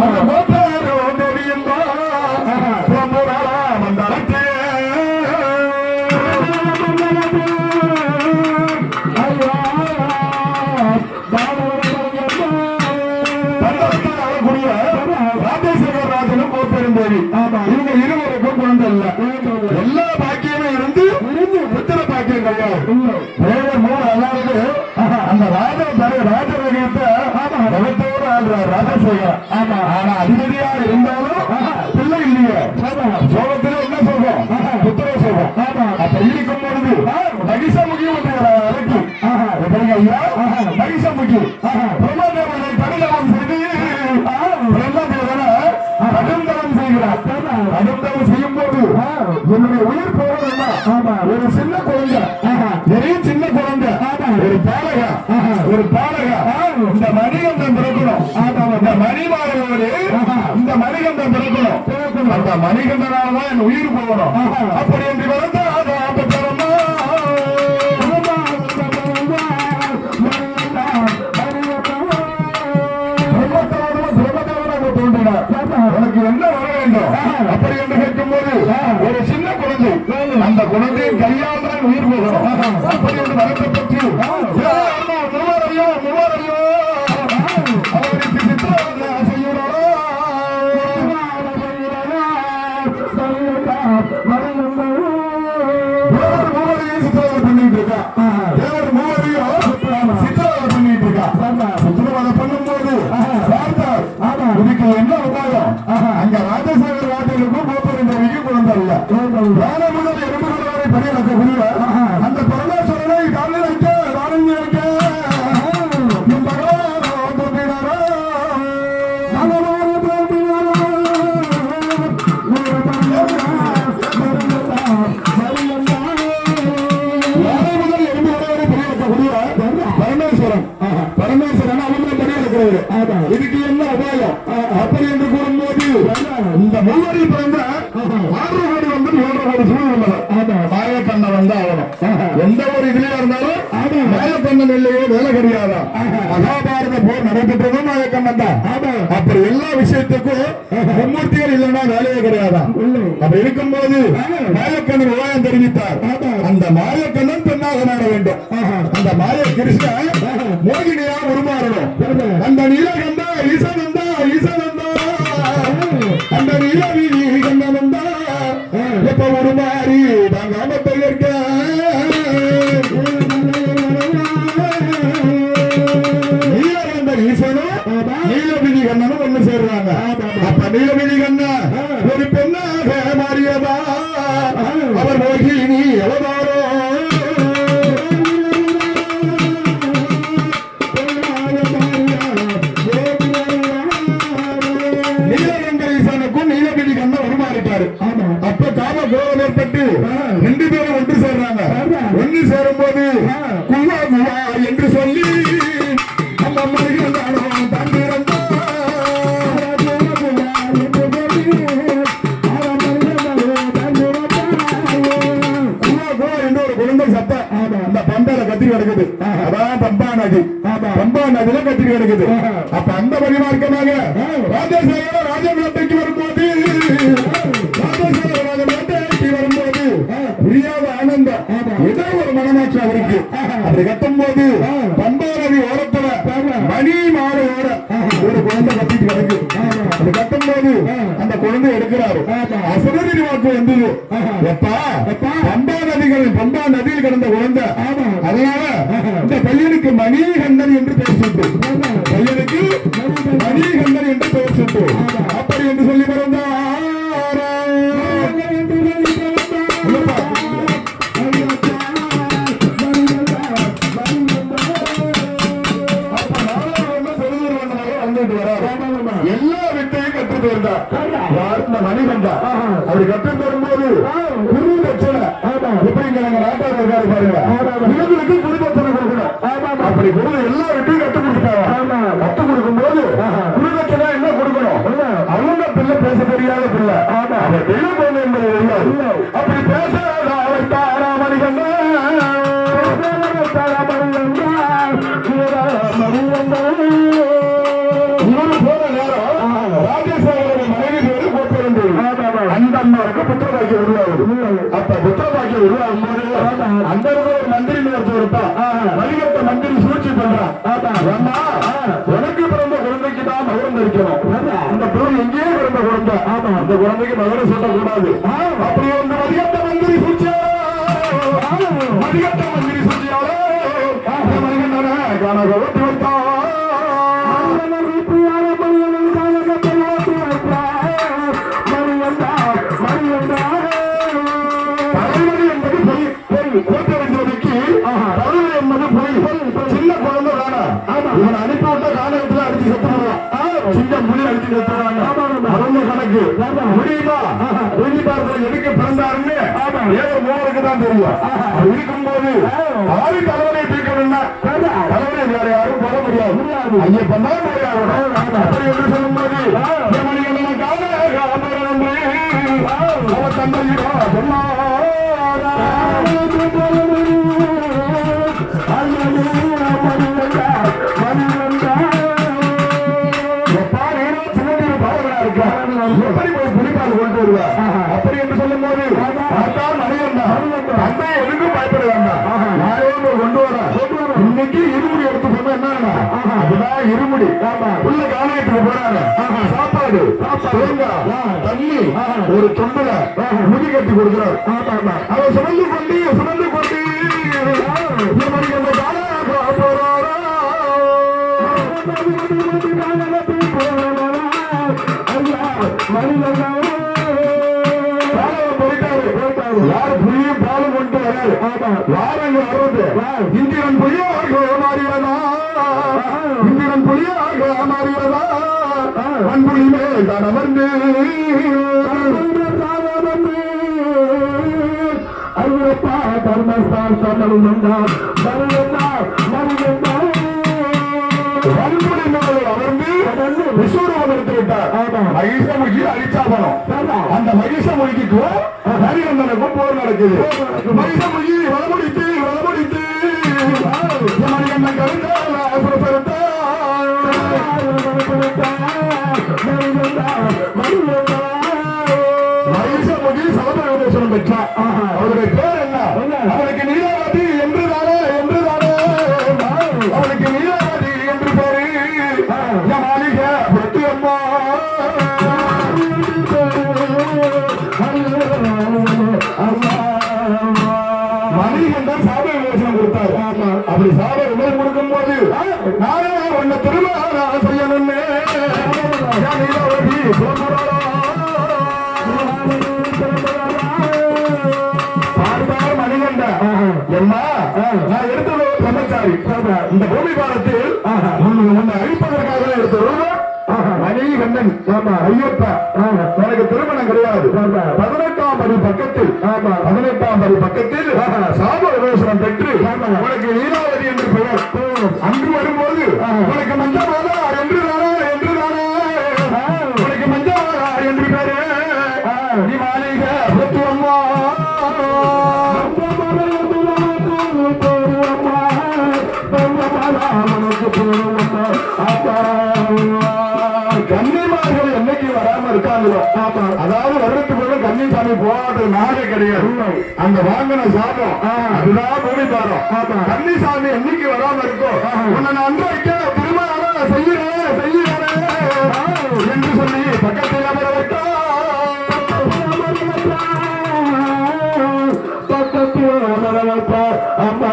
அந்த கோட்டாரோ தெரியுமா மண்டலத்தே ராஜேஸ்வரர் ராஜனும் கோப்பெருந்தேவி இவங்க இருவருக்கும் குழந்தை இல்ல. எல்லா பாக்கியமும் இருந்து புத்திர பாக்கியம் கிடையாது. அதாவது அந்த ராஜரகத்தை ராஜசேகர் ஆனா அதிபதியா இருந்தாலும் பிள்ளை இல்லையே. சோகத்துல என்ன சொல்றோம்? புத்திர சோகம். அப்ப இருக்கும் பொழுது மகிஷமுகி அழைக்கும் ஐயா மகிஷமுகி பிரம்மதேவனை கடிதம் செய்து பிரம்மதேவனை கடுந்தரம் செய்கிறார். கடுந்தரம் செய்யும் போது என்னுடைய உயிர் போவதா ஒரு சின்ன குழந்தை, நிறைய சின்ன குழந்தை, ஒரு பாலகா இந்த மணிகண்டன் பிறக்கணும். இந்த மணிமாரோடு இந்த மணிகண்டன் பிறக்கணும். அந்த மணிகண்டனால்தான் என் உயிர் போகணும். அப்படி என்று வளர்ந்த ஆபத்தரமா உனக்கு என்ன வர வேண்டும் அப்படி என்று கேட்கும் போது ஒரு சின்ன குழந்தை, அந்த குழந்தையின் கையால் தான் உயிர் போகணும். அப்படி என்று வருத்தப்பட்டு அவருக்கு சித்திரவதை செய்யணும். சித்திரவதை பண்ணிட்டு இருக்கா. தேவர் மூவரையும் சித்திரவதை பண்ணிட்டு இருக்கா. சித்திரவதை பண்ணும் போது இதுக்கு என்ன உபாயம்? அங்க ராஜசேகர் ராஜனுக்கும் கோப்பெருந்தேவிக்கும் குழந்தை இல்ல. வேலை முதல் எறும்புகள் வரை பணியாற்றக்கூடிய அந்த பரமேஸ்வரனை காலில் வைக்க வாரங்கி வைக்க பரமேஸ்வரன் அவங்க பணியாற்றுகிறது. இதுக்கு என்ன உபாயம் அப்படி என்று கூறும்போது இந்த மூவரி பிறந்த 6 கோடி வந்து 7 கோடி சூழ்நிலை மாயக்கண்ண வந்து ஆகணும். எந்த ஒரு இதுலயா இருந்தாலும் மாயக்கண்ணன் இல்லையோ வேலை கிடையாதா? மகாபாரத போர் நடைபெற்றதும் மாயக்கண்ணன் தான். அப்படி எல்லா விஷயத்துக்கும் மும்மூர்த்திகள் இல்லைன்னா வேலையே கிடையாதா? அப்படி இருக்கும்போது மாயக்கண்ணன் உபாயம் தெரிவித்தார். அந்த மாயக்கண்ணன் பெண்ணாக மாற வேண்டும். அந்த மாய கிருஷ்ணன் மோகினியா உருமாறணும். அந்த நீலகண்டா ஈசனந்தா ஈசனந்தா அந்த நீலவீதி கண்டனந்தா எப்ப உருமாறி தாங்காமத்தை இருக்க நீலகண்ட ஈசனும் நீலவீதி கண்ணனும் ஒண்ணு சேர்றாங்க. அப்ப நீலவீதி கண்ண ஒரு பெண்ணாக மாறியதா அவர் மோகினி அவதாரோ அப்ப காம கோபம் ஏற்பட்டு 2 பேரும் ஒன்று சேர்றாங்க. ஒன்று சேரும் போது குவா குவா என்று சொல்லி அந்த மனிதனானோ தான் பிறந்தா குவா குவா என்று ஒரு குழந்தை சத்த அந்த பம்பால கத்திரி கிடக்குது. அதான் பம்பா நதி. பம்பா நதியில கத்திரி கிடக்குது. அப்ப அந்த பரிமார்க்கமாக ராஜசேகர ராஜநாட்டைக்கு வரும்போது வரும்போது புரியாத ஆனந்தம் ஏதோ ஒரு மனமாற்றம் அவருக்கு. அப்படி கட்டும் போது பம்பா நதி ஓரத்துல மணி மாலையோட ஒரு குழந்தை கட்டிட்டு கிடக்கு. அப்படி கட்டும் போது அந்த குழந்தை எடுக்கிறாரு. அசுரதி வாக்கு வந்தது. எப்பா பம்பா நதியில் கிடந்த குழந்தை. அதனால இந்த பையனுக்கு மணிகண்டன் என்று பெயர் சுட்டு, பையனுக்கு மணிகண்டன் என்று பெயர் சுட்டு அப்படி என்று சொல்லி பிறந்தார். எல்லா வித்தையும் கற்று போயிருந்தார் மணிகண்டா. அப்படி கற்று வரும்போது குரு தட்சணை எப்படி நாங்க நாட்டாக இருக்காரு பாருங்க, இவங்களுக்கு குரு தட்சணை கொடுக்கணும். அப்படி குரு எல்லா வித்தையும் கற்றுக் கொடுத்தாங்க. கற்றுக் கொடுக்கும் போது குரு தட்சணை என்ன கொடுக்கணும்? அவங்க பிள்ளை பேச தெரியாத பிள்ளை தெய்வம் போன என்பது அப்படி பேச தாரா மணிகண்டா இவரு போன நேரம் வீட்டுல உருவாகும் போது அந்த ஒரு மந்திரி ஒருத்தர் இருப்பான். மதிகட்ட மந்திரி சூழ்ச்சி பண்றான். அம்மா உனக்கு பிறந்த குழந்தைக்கு தான் மகரம் இருக்கணும். அந்த பொருள் எங்கேயே பிறந்த குழந்தை. அந்த குழந்தைக்கு மகரம் சொல்லக்கூடாது. அப்படி வந்து மதிகட்ட மந்திரி சூழ்ச்சியா மதிகட்ட மந்திரி சூழ்ச்சியால மணிகண்டன கனக ஓட்டி வைத்தான். இவன் அனுப்பிவிட்ட காலகட்டத்தில் அடிச்சு செத்துறான். சிங்கம் புலி அடிச்சு செத்துறாங்க. அவங்க கணக்கு முடியுமா? எதுக்கு பிறந்தாருன்னு ஏதோ மூவருக்கு தான் தெரியும். இருக்கும்போது ஆறு தலைவரை தீர்க்கணும்னா தலைவரை வேற யாரும் போட முடியாது. ஐயப்பன் தான் முடியாது. அப்படி என்று சொல்லும்போது அவன் தந்தையிடா எப்படி போய் புலிப்பால் கொண்டு வருவா? அப்படி என்று சொல்லும் போது தந்தை எதுக்கும் பயப்பட வேண்டாம். யாரோ கொண்டு வர இன்னைக்கு இருமுடி எடுத்து போனா என்ன அதுதான் இருமுடி. உள்ள காலையத்துக்கு போறாங்க. சாப்பாடு தேங்காய் தண்ணி ஒரு தொண்டல முடி கட்டி கொடுக்கிறார். அதை சுமந்து கொண்டு யார் புரியும் பாலும் கொண்டு வராது. வாரங்கள் வருவது இந்திரன் புலியாக மாறியதா, இந்திரன் புலியாக மாறியதா, அன்புலி மேல் தான் அமர்ந்து ஐயப்பா தர்மஸ்தான் சொன்னது என்றார். வன்புலி மேல் அமர்ந்து விஸ்வரூபம் எடுத்து விட்டார். மகிஷமுகி அழிச்சாபனம். அந்த மகிஷமுகிக்கு ஹரிகந்தனுக்கும் போர் நடக்குது. மகிஷமுகி வளமுடித்து மணிகண்டன் கருந்தால் மகிஷமுகி சலப விமோசனம் பெற்றார். அவருடைய பேர் என்ன? அவனுக்கு நீலாவதி என்று தானே அவனுக்கு நீலாவதி என்று பேரு. மாளிகை பொட்டு அம்மா மணிகண்டன் சாப விமோசனம் கொடுத்தார். அப்படி சாப விமோசனம் கொடுக்கும் போது நானே உன்னை திருமணம் செய்யணும்னு பார்த்தார் மணிகண்டன். என்ன நான் எடுத்தது பிரம்மச்சாரி. இந்த பூமி பாலத்தில் உன்னை அழிப்பதற்காக எடுத்த மணிகண்டன் ஐயப்பா உனக்கு திருமணம் கிடையாது. 18ஆம் படி பக்கத்தில் சாப விமோசனம் பெற்று உனக்கு நீலாவதி என்று பெயர். அங்கு வரும்போது உனக்கு மஞ்சமாதா என்று உனக்கு மஞ்சமாதா என்று பேரு. நீ மாளிகை பொட்டு அம்மா கன்னிமார்கள் என்னைக்கு வராம இருக்காங்களோ அதாவது வருடத்துக்குள்ள கன்னிசாமி போகாத நாடே கிடையாது. அங்க வாங்கின சாபம் அதுதான் பூமி பாரம். கன்னிசாமி என்னைக்கு வராம இருக்கோ உன்னை நான் அன்றைக்கு திருமணம் செய்யறேன் என்று சொல்லி பக்கத்தில் அமர வைத்தா அம்மா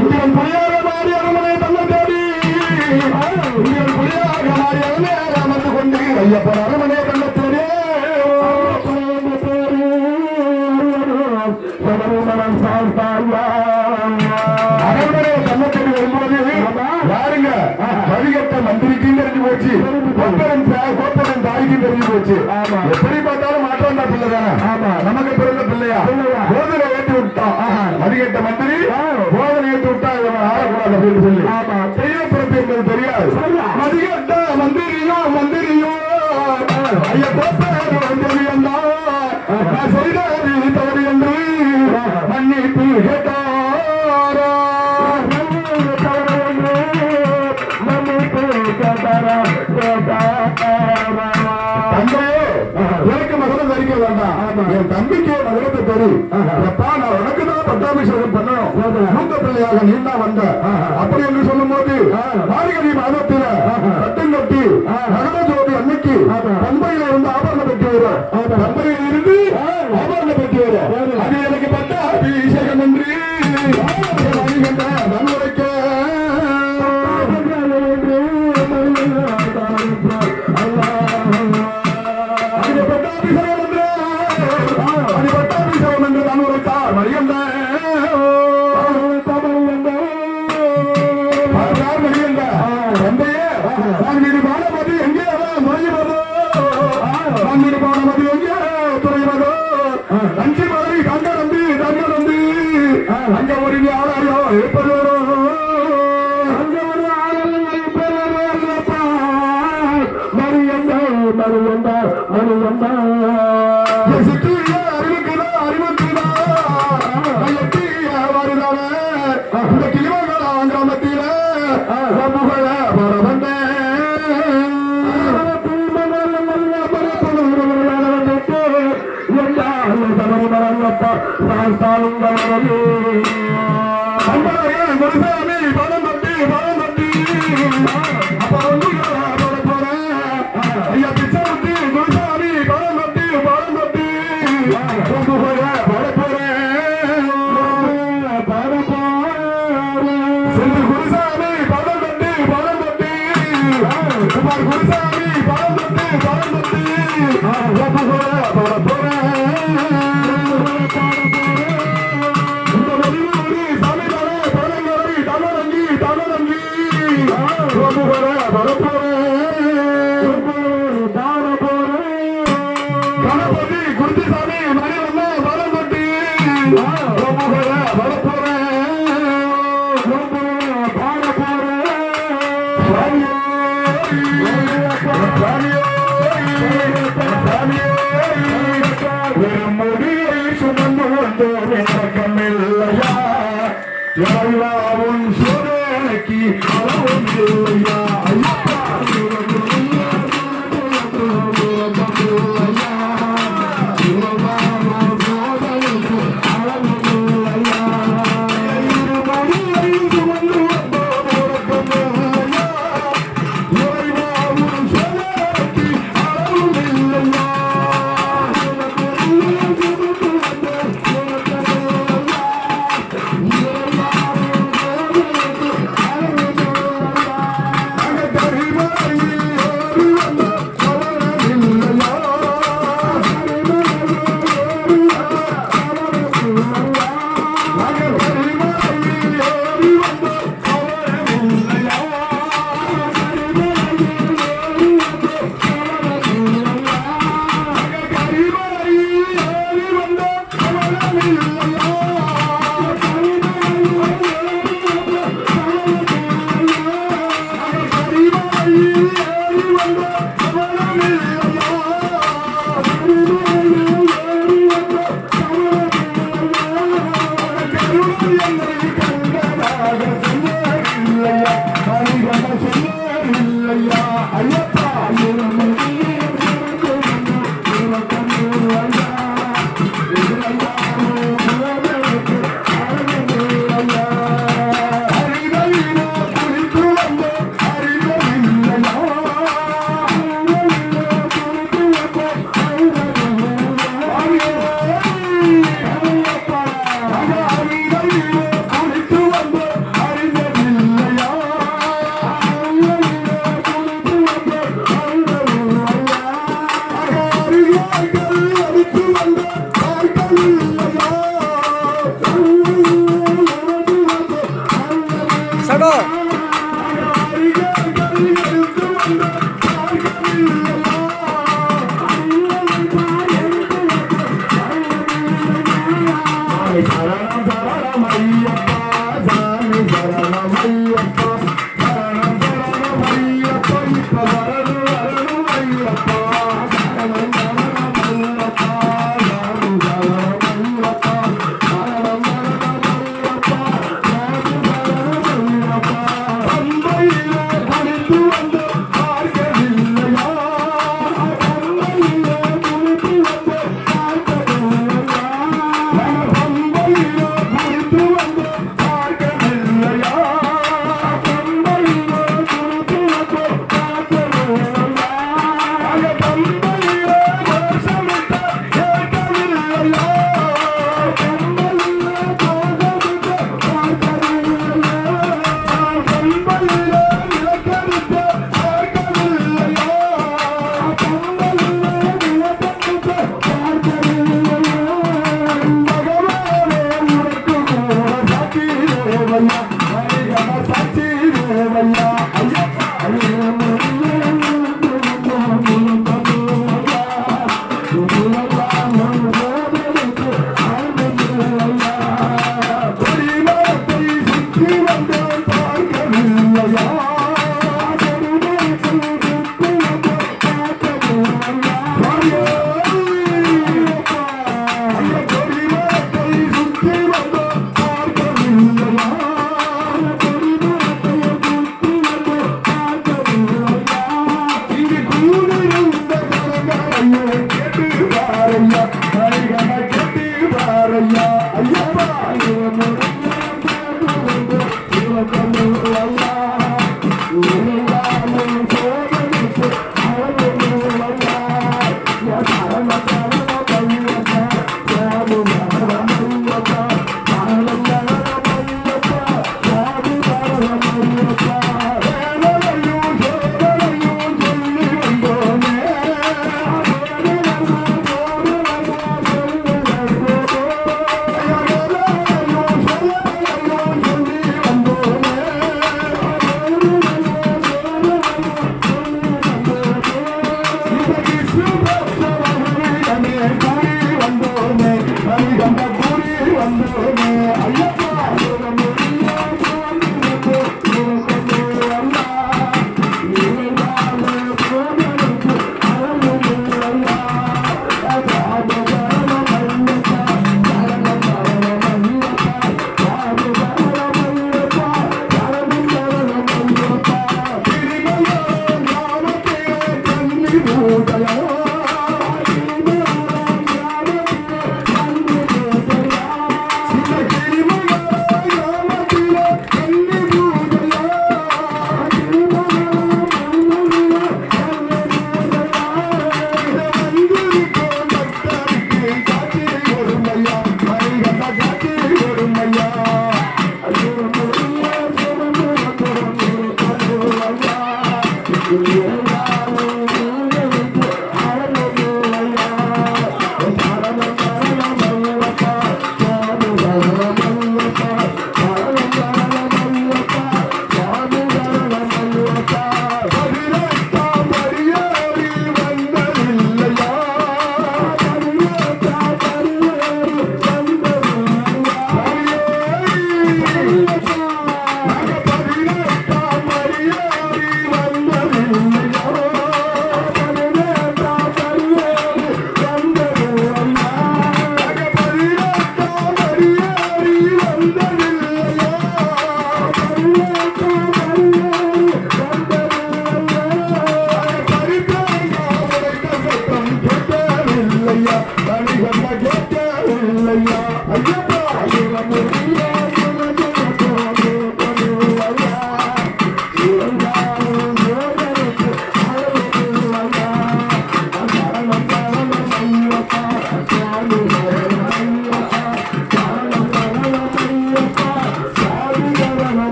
இந்தியன் புலியாக மாறி அரண்மனை தள்ள தேடி இந்தியன் புலியாக மாறி அரண்மனை அமர்ந்து கொண்டு ஐயப்பன் அரண்மனை தள்ள தேடி அரண்மனை தள்ள தேடி வரும்போது யாருங்க வழிகட்ட மந்திரிக்கு தெரிஞ்சு போச்சு, கோப்பரன் தாய்க்கு தெரிஞ்சு போச்சு. எப்படி பார்த்தாலும் மாற்றாண்டா பிள்ளை தானே. நமக்கு பிறந்த பிள்ளையா போதனை ஏற்றி விட்டான். வழிகட்ட மந்திரி போதனை ஏற்றி விட்டா இவன் ஆளக்கூடாது அப்படின்னு சொல்லி தெய்வ பிறப்பு என்பது தெரியாது. வழிகட்ட மந்திரியும் ஐயா கோப்பரன் மந்திரியம் தான் செய்த தவறு என்று மன்னிப்பு கேட்டாரா. தந்தையோ எனக்கு மகனம் தரிக்க வேண்டாம், என் தம்பிக்கு மகனத்தை சரி எப்பா நான் உனக்கு தான் பட்டாபிஷேகம் பண்ணணும் மூத்த பிள்ளையாக நீ தான் வந்த அப்படி என்று சொல்லும் போது மார்கழி மாதத்தில கட்டம் கட்டி நகர ஜோதி அன்னைக்கு பம்பையில இருந்து ஆபரண பெட்டி வரும் பம்பையில் இருந்து ஆபரண பெட்டி வரும் அது எனக்கு பட்டாபிஷேகம் என்று நன்முறைக்க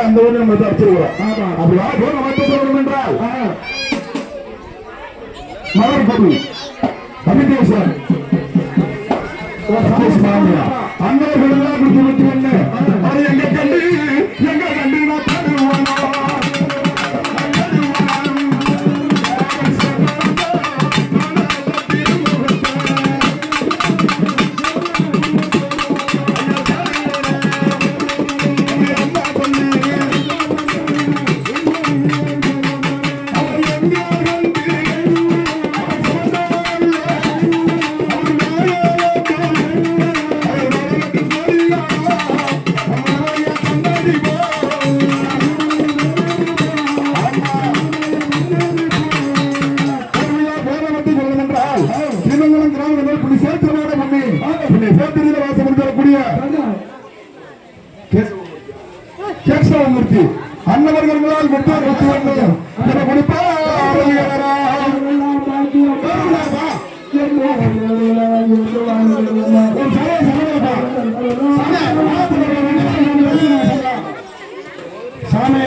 அந்த ஊரில் நம்ம அடிச்சிருக்கிறோம். அப்படி போன மட்டும் சொல்லணும் என்றால் மலர்கொடி அபிதேசன் அண்ணர்கள் எல்லாம் கொடுத்து விட்டு அது எங்க கண்டு நான் தருவானோ அன்னவர்களால் முட்டாள் சாமி